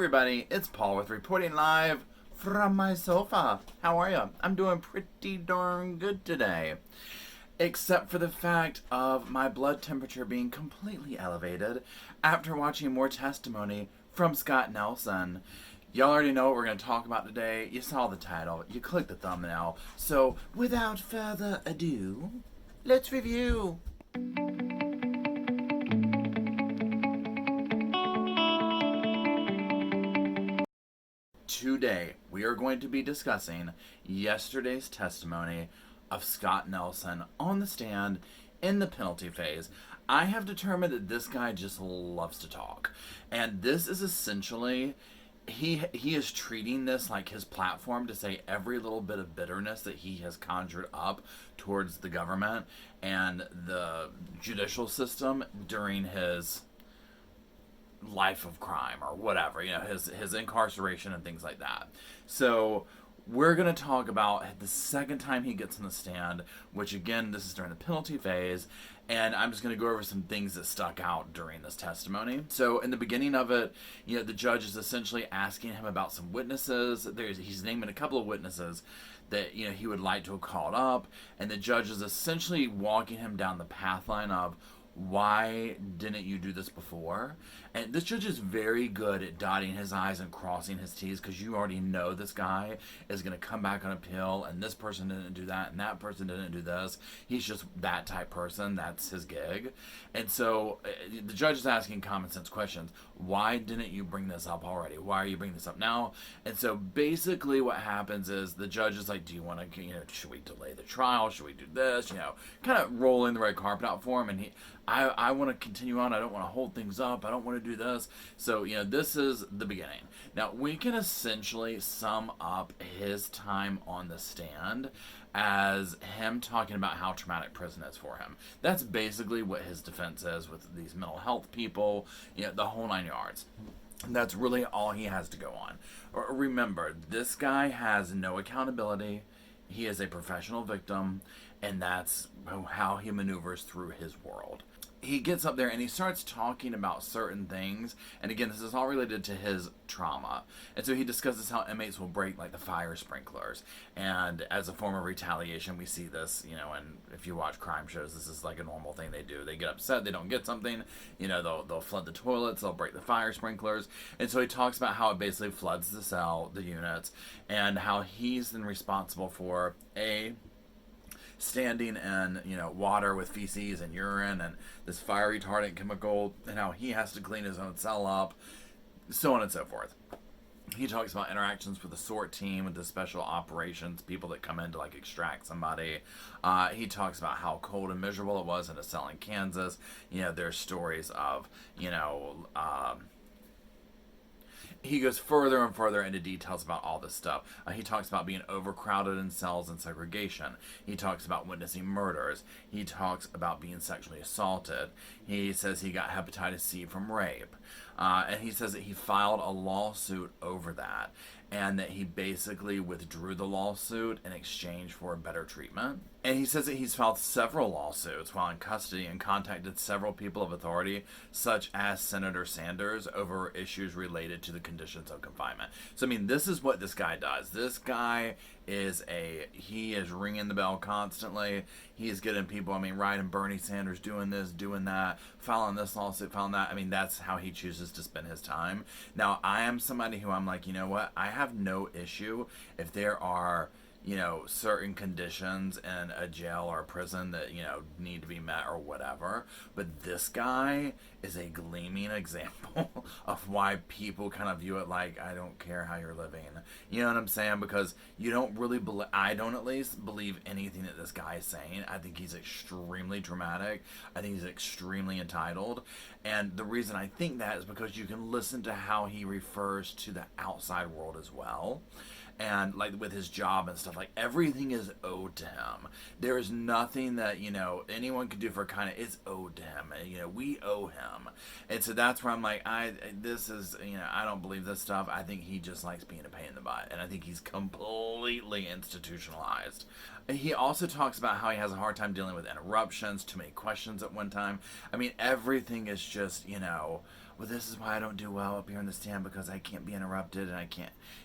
everybody, it's Paul with reporting live from my sofa. How are you? I'm doing pretty darn good today. Except for the fact of my blood temperature being completely elevated after watching more testimony from Scott Nelson. Y'all already know what we're going to talk about today. You saw the title. You clicked the thumbnail. So, without further ado, let's review. Today, we are going to be discussing yesterday's testimony of Scott Nelson on the stand in the penalty phase. I have determined that this guy just loves to talk. And this is essentially, he is treating this like his platform to say every little bit of bitterness that he has conjured up towards the government and the judicial system during his life of crime or whatever, his incarceration and things like that. So we're going to talk about the second time he gets in the stand, which again, this is during the penalty phase, and I'm just going to go over some things that stuck out during this testimony. So in the beginning of it, the judge is essentially asking him about some witnesses. He's naming a couple of witnesses that he would like to have called up, and the judge is essentially walking him down the path line of, why didn't you do this before? And this judge is very good at dotting his I's and crossing his T's, because you already know this guy is going to come back on appeal, and this person didn't do that, and that person didn't do this. He's just that type person. That's his gig. And so the judge is asking common sense questions. Why didn't you bring this up already? Why are you bringing this up now? And so basically what happens is the judge is like, do you want to, should we delay the trial? Should we do this? Kind of rolling the red carpet out for him. And I want to continue on. I don't want to hold things up. I don't want to do this. So, this is the beginning. Now, we can essentially sum up his time on the stand as him talking about how traumatic prison is for him. That's basically what his defense is with these mental health people, the whole 9 yards. That's really all he has to go on. Remember, this guy has no accountability. He is a professional victim, and that's how he maneuvers through his world. He gets up there and he starts talking about certain things. And again, this is all related to his trauma. And so he discusses how inmates will break like the fire sprinklers. And as a form of retaliation, we see this, and if you watch crime shows, this is like a normal thing they do. They get upset, they don't get something, they'll flood the toilets, they'll break the fire sprinklers. And so he talks about how it basically floods the cell, the units, and how he's then responsible for standing in, water with feces and urine and this fire retardant chemical, and how he has to clean his own cell up, so on and so forth. He talks about interactions with the SORT team, with the special operations, people that come in to like extract somebody. He talks about how cold and miserable it was in a cell in Kansas. There's stories of, he goes further and further into details about all this stuff. He talks about being overcrowded in cells and segregation. He talks about witnessing murders. He talks about being sexually assaulted. He says he got hepatitis C from rape. And he says that he filed a lawsuit over that, and that he basically withdrew the lawsuit in exchange for better treatment. And he says that he's filed several lawsuits while in custody and contacted several people of authority, such as Senator Sanders, over issues related to the conditions of confinement. So, this is what this guy does. This guy he is ringing the bell constantly. He is getting people, right, and Bernie Sanders doing this, doing that, filing this lawsuit, filing that. That's how he chooses to spend his time. Now, I am somebody who I'm like, what? I have no issue if there are, certain conditions in a jail or a prison that, need to be met or whatever. But this guy is a gleaming example of why people kind of view it like, I don't care how you're living. You know what I'm saying? Because you don't really believe, I don't at least believe anything that this guy is saying. I think he's extremely dramatic. I think he's extremely entitled. And the reason I think that is because you can listen to how he refers to the outside world as well. And like with his job and stuff, like everything is owed to him. There is nothing that, anyone could do for it's owed to him. We owe him. And so that's where I'm like, I don't believe this stuff. I think he just likes being a pain in the butt. And I think he's completely institutionalized. He also talks about how he has a hard time dealing with interruptions, too many questions at one time. Everything is just, well, this is why I don't do well up here in the stand, because I can't be interrupted, and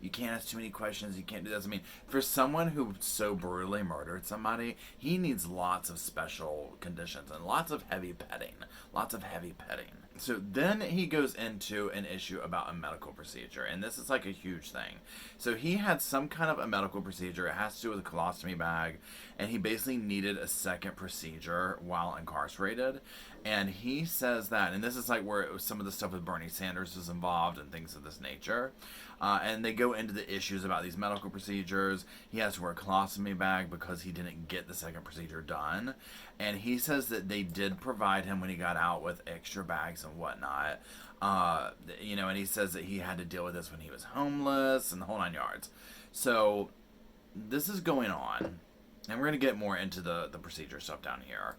you can't ask too many questions, you can't do this. I mean, for someone who so brutally murdered somebody, he needs lots of special conditions and lots of heavy petting. Lots of heavy petting. So then he goes into an issue about a medical procedure, and this is like a huge thing. So he had some kind of a medical procedure. It has to do with a colostomy bag, and he basically needed a second procedure while incarcerated. And he says that, and this is like where some of the stuff with Bernie Sanders is involved and things of this nature. And they go into the issues about these medical procedures. He has to wear a colostomy bag because he didn't get the second procedure done. And he says that they did provide him when he got out with extra bags and whatnot. And he says that he had to deal with this when he was homeless and the whole 9 yards. So this is going on. And we're going to get more into the procedure stuff down here.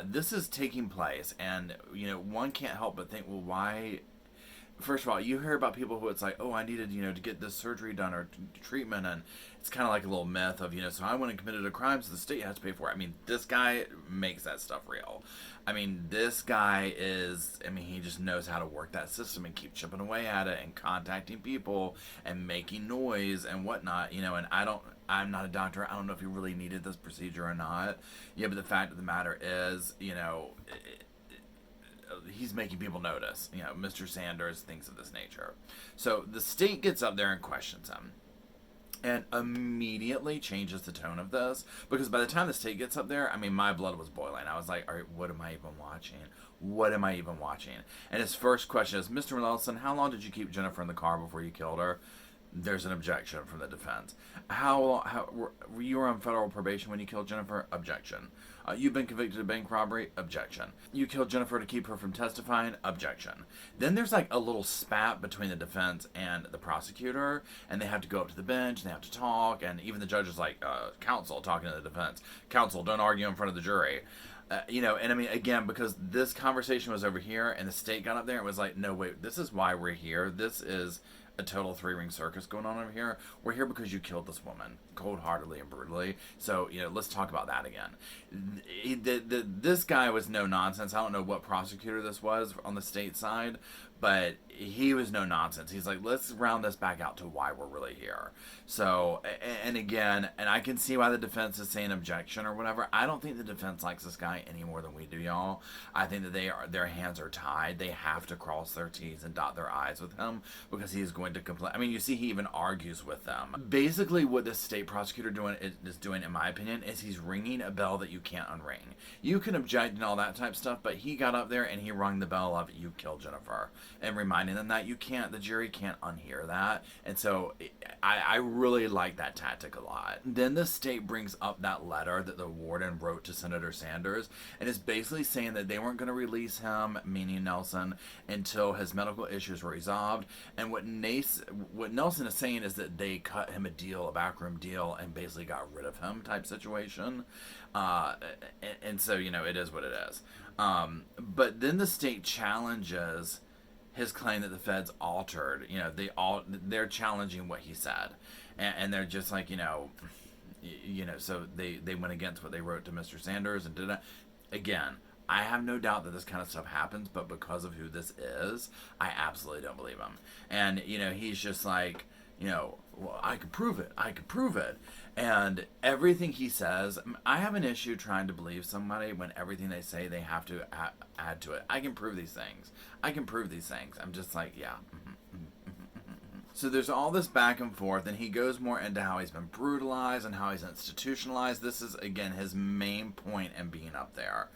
This is taking place, and, one can't help but think, well, why... First of all, you hear about people who it's like, oh, I needed, to get this surgery done or treatment, and it's kind of like a little myth of, so I went and committed a crime, so the state has to pay for it. I mean, this guy makes that stuff real. I mean, this guy he just knows how to work that system and keep chipping away at it and contacting people and making noise and whatnot, and I'm not a doctor. I don't know if he really needed this procedure or not. Yeah, but the fact of the matter is, he's making people notice, Mr. Sanders, things of this nature. So the state gets up there and questions him and immediately changes the tone of this, because by the time the state gets up there, my blood was boiling. I was like, all right, what am I even watching? What am I even watching? And his first question is, Mr. Nelson, how long did you keep Jennifer in the car before you killed her? There's an objection from the defense. How you were on federal probation when you killed Jennifer? Objection. You've been convicted of bank robbery? Objection. You killed Jennifer to keep her from testifying? Objection. Then there's like a little spat between the defense and the prosecutor, and they have to go up to the bench, and they have to talk, and even the judge is like, counsel, talking to the defense. Counsel, don't argue in front of the jury. Again, because this conversation was over here, and the state got up there and was like, no, wait, this is why we're here. This is a total three-ring circus going on over here. We're here because you killed this woman cold-heartedly and brutally. So, let's talk about that again. This guy was no nonsense. I don't know what prosecutor this was on the state side, but he was no nonsense. He's like, let's round this back out to why we're really here. So, and again, and I can see why the defense is saying objection or whatever. I don't think the defense likes this guy any more than we do, y'all. I think that their hands are tied. They have to cross their T's and dot their I's with him, because he's going to complain. You see he even argues with them. Basically, what this state prosecutor is doing, in my opinion, is he's ringing a bell that you can't unring. You can object and all that type of stuff, but he got up there and he rung the bell of, you killed Jennifer, and reminding them that the jury can't unhear that. And so I really like that tactic a lot. Then the state brings up that letter that the warden wrote to Senator Sanders, and is basically saying that they weren't going to release him, meaning Nelson, until his medical issues were resolved. And what Nelson is saying is that they cut him a backroom deal, and basically got rid of him type situation. And so, it is what it is. But then the state challenges his claim that the feds altered. They're challenging what he said, and they're just like, so they went against what they wrote to Mr. Sanders and did it. Again, I have no doubt that this kind of stuff happens, but because of who this is, I absolutely don't believe him. And, he's just like, well, I could prove it. I could prove it. And everything he says, I have an issue trying to believe somebody when everything they say they have to add to it. I can prove these things. I can prove these things. I'm just like, yeah. So there's all this back and forth, and he goes more into how he's been brutalized and how he's institutionalized. This is, again, his main point in being up there.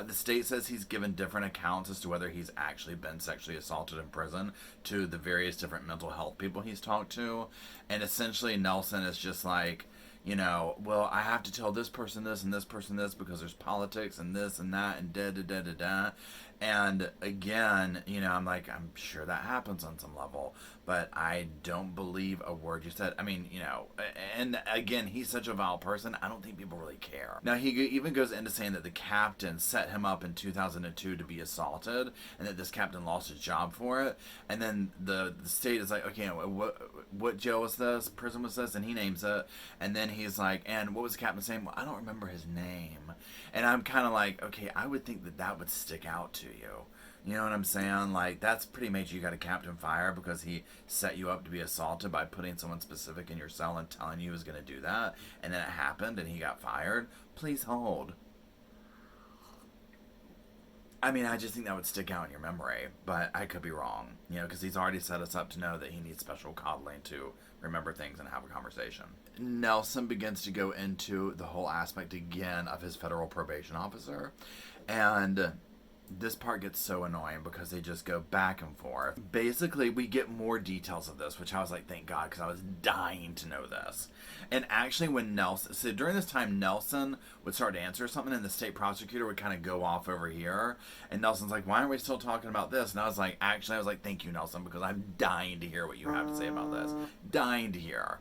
The state says he's given different accounts as to whether he's actually been sexually assaulted in prison to the various different mental health people he's talked to. And essentially Nelson is just like, well, I have to tell this person this and this person this because there's politics and this and that and da-da-da-da-da. And again, I'm like, I'm sure that happens on some level, but I don't believe a word you said. And again, he's such a vile person, I don't think people really care. Now, he even goes into saying that the captain set him up in 2002 to be assaulted, and that this captain lost his job for it. And then the state is like, okay, what jail was this? Prison was this? And he names it. And then he's like, and what was the captain's name? Well, I don't remember his name. And I'm kind of like, okay, I would think that would stick out to you. You know what I'm saying? Like, that's pretty major. You got a captain fire because he set you up to be assaulted by putting someone specific in your cell and telling you he was going to do that. And then it happened and he got fired. Please hold. I mean, I just think that would stick out in your memory, but I could be wrong, you know, because he's already set us up to know that he needs special coddling to remember things and have a conversation. Nelson begins to go into the whole aspect again of his federal probation officer, and this part gets so annoying because they just go back and forth. Basically, we get more details of this, which I was like, thank God, because I was dying to know this. And actually, when Nelson, so during this time, Nelson would start to answer something, and the state prosecutor would kind of go off over here. And Nelson's like, why aren't we still talking about this? And I was like, thank you, Nelson, because I'm dying to hear what you have to say about this. Dying to hear.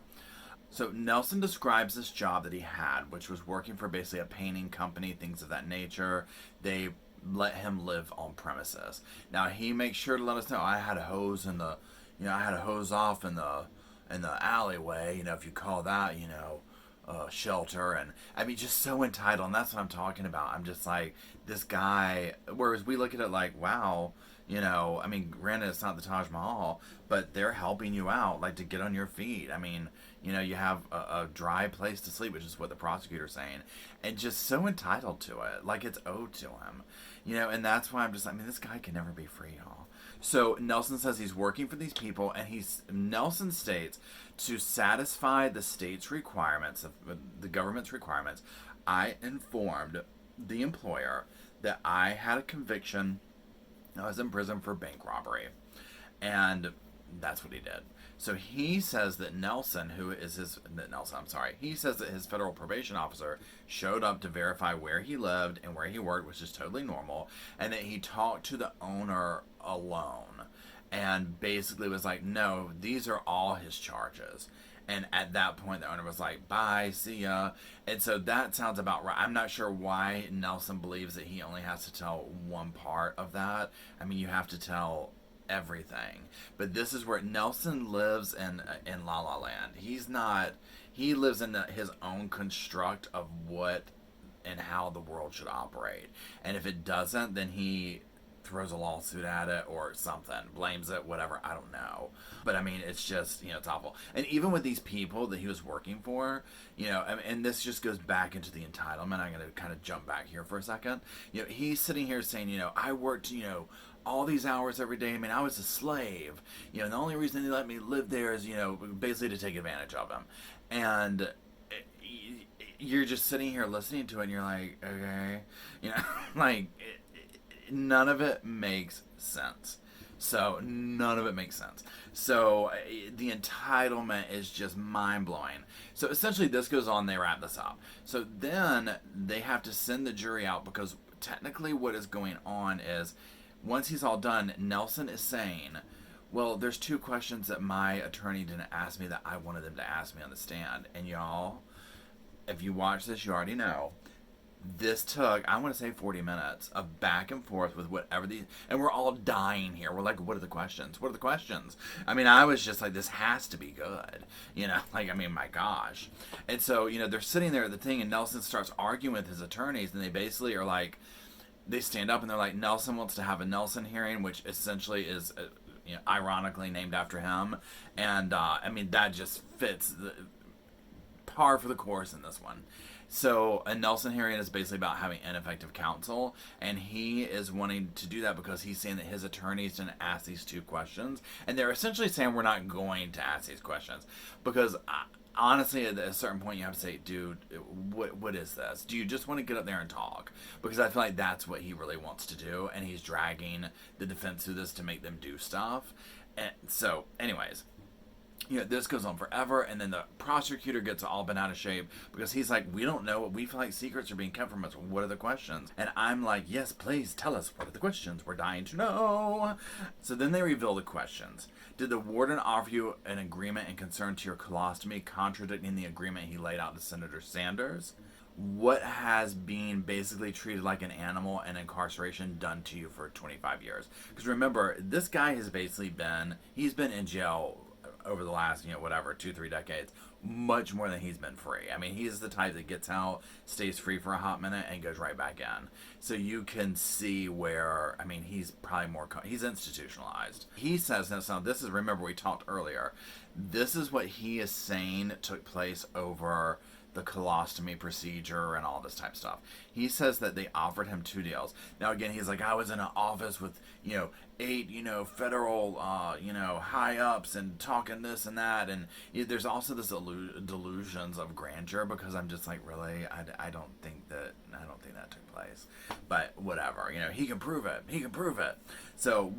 So Nelson describes this job that he had, which was working for basically a painting company, things of that nature. They let him live on premises. Now he makes sure to let us know I had a hose in the, I had a hose off in the alleyway, if you call that, shelter. And I mean, just so entitled. And that's what I'm talking about. I'm just like, this guy, whereas we look at it like, wow, I mean, granted it's not the Taj Mahal, but they're helping you out, like to get on your feet. I mean, you have a dry place to sleep, which is what the prosecutor's saying, and just so entitled to it, like it's owed to him, and that's why I'm just like, I mean, this guy can never be free, y'all. So Nelson says he's working for these people, and Nelson states, to satisfy the state's requirements, of the government's requirements, I informed the employer that I had a conviction. I was in prison for bank robbery, and that's what he did. So he says that he says that his federal probation officer showed up to verify where he lived and where he worked, which is totally normal, and that he talked to the owner alone and basically was like, no, these are all his charges. And at that point, the owner was like, bye, see ya. And so that sounds about right. I'm not sure why Nelson believes that he only has to tell one part of that. I mean, you have to tell everything. But this is where Nelson lives in La La Land. He lives in his own construct of what and how the world should operate. And if it doesn't, then he throws a lawsuit at it or something, blames it, whatever, I don't know. But I mean, it's just, it's awful. And even with these people that he was working for, and this just goes back into the entitlement. I'm going to kind of jump back here for a second. He's sitting here saying, I worked, all these hours every day. I mean, I was a slave. And the only reason they let me live there is, basically to take advantage of him. And you're just sitting here listening to it and you're like, okay, like, none of it makes sense. So the entitlement is just mind-blowing. So essentially this goes on, they wrap this up. So then they have to send the jury out because technically what is going on is once he's all done, Nelson is saying, well, there's two questions that my attorney didn't ask me that I wanted them to ask me on the stand. And y'all, if you watch this, you already know. This took, I want to say 40 minutes of back and forth with whatever and we're all dying here. We're like, what are the questions? What are the questions? I mean, I was just like, this has to be good. Like, I mean, my gosh. And so, they're sitting there at the thing and Nelson starts arguing with his attorneys and they basically are like, they stand up and they're like, Nelson wants to have a Nelson hearing, which essentially is, ironically named after him. And, I mean, that just fits the par for the course in this one. So a Nelson hearing is basically about having ineffective counsel, and he is wanting to do that because he's saying that his attorneys didn't ask these two questions, and they're essentially saying we're not going to ask these questions because honestly, at a certain point, you have to say, dude, what is this? Do you just want to get up there and talk? Because I feel like that's what he really wants to do, and he's dragging the defense through this to make them do stuff. And so, anyways, this goes on forever, and then the prosecutor gets all bent out of shape because he's like, we don't know. We feel like secrets are being kept from us. What are the questions? And I'm like, yes, please tell us. What are the questions? We're dying to know. So then they reveal the questions. Did the warden offer you an agreement in concern to your colostomy, contradicting the agreement he laid out to Senator Sanders? What has being basically treated like an animal and incarceration done to you for 25 years? Because remember, this guy has basically he's been in jail over the last, 2-3 decades, much more than he's been free. I mean, he's the type that gets out, stays free for a hot minute, and goes right back in. So you can see where, I mean, he's probably he's institutionalized. He says, now this is, remember we talked earlier, this is what he is saying took place over the colostomy procedure and all this type of stuff. He says that they offered him 2 deals. Now again, he's like, I was in an office with, 8, federal, high ups and talking this and that. And there's also this delusions of grandeur, because I'm just like, really, I don't think that took place. But whatever, he can prove it. He can prove it. So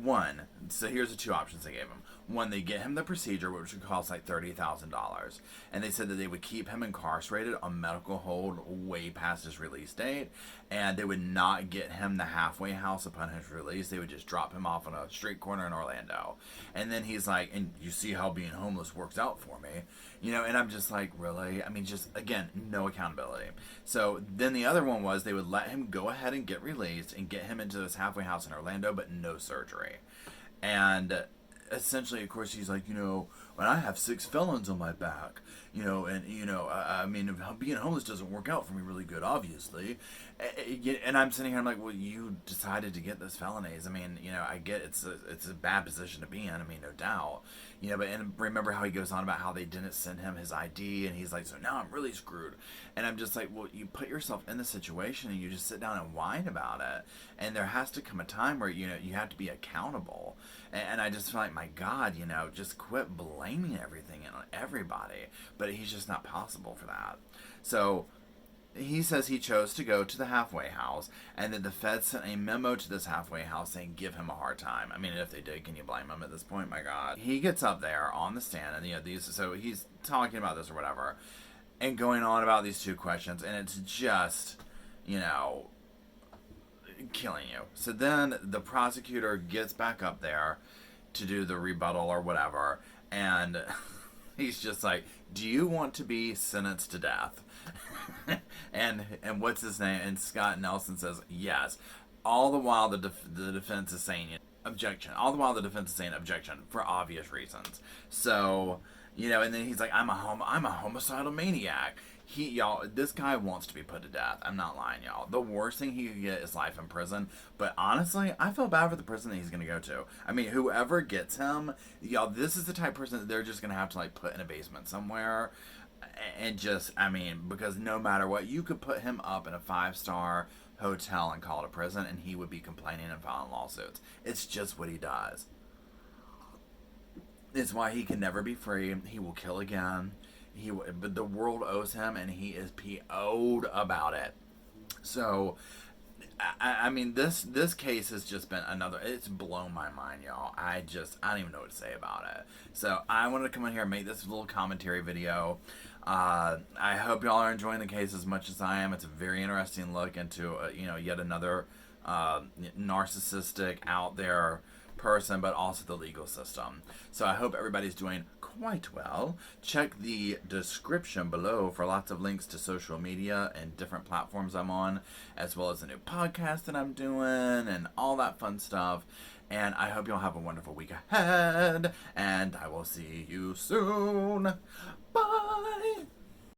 here's the 2 options they gave him. One, they get him the procedure, which would cost like $30,000. And they said that they would keep him incarcerated on medical hold way past his release date. And they would not get him the halfway house upon his release. They would just drop him off on a street corner in Orlando. And then he's like, and you see how being homeless works out for me. And I'm just like, really? I mean, just, again, no accountability. So then the other one was they would let him go ahead and get released and get him into this halfway house in Orlando, but no surgery. And essentially, of course, he's like, when I have 6 felons on my back, I mean, being homeless doesn't work out for me really good, obviously. And I'm sitting here, I'm like, well, you decided to get those felonies. I mean, I get it's a bad position to be in. I mean, no doubt. But and remember how he goes on about how they didn't send him his ID, and he's like, so now I'm really screwed. And I'm just like, well, you put yourself in the situation and you just sit down and whine about it. And there has to come a time where, you have to be accountable. And I just feel like, my God, just quit blaming everything on everybody. But he's just not possible for that. So he says he chose to go to the halfway house, and that the feds sent a memo to this halfway house saying give him a hard time. I mean, if they did, can you blame him at this point? My God. He gets up there on the stand, and so he's talking about this or whatever, and going on about these 2 questions, and it's just, killing you. So then the prosecutor gets back up there to do the rebuttal or whatever, and he's just like, do you want to be sentenced to death? and what's his name? And Scott Nelson says yes. All the while the defense is saying objection. All the while the defense is saying objection for obvious reasons. So, and then he's like, I'm a homicidal maniac. This guy wants to be put to death. I'm not lying, y'all. The worst thing he could get is life in prison. But honestly, I feel bad for the prison that he's going to go to. I mean, whoever gets him, y'all, this is the type of person that they're just going to have to, put in a basement somewhere. And just, I mean, because no matter what, you could put him up in a 5-star hotel and call it a prison, and he would be complaining and filing lawsuits. It's just what he does. It's why he can never be free. He will kill again. But the world owes him, and he is PO'd about it. So, I mean, this case has just been it's blown my mind, y'all. I don't even know what to say about it. So, I wanted to come in here and make this little commentary video. I hope y'all are enjoying the case as much as I am. It's a very interesting look into, yet another narcissistic, out there person, but also the legal system. So I hope everybody's doing quite well. Check the description below for lots of links to social media and different platforms I'm on, as well as a new podcast that I'm doing and all that fun stuff. And I hope you'll have a wonderful week ahead, and I will see you soon. Bye!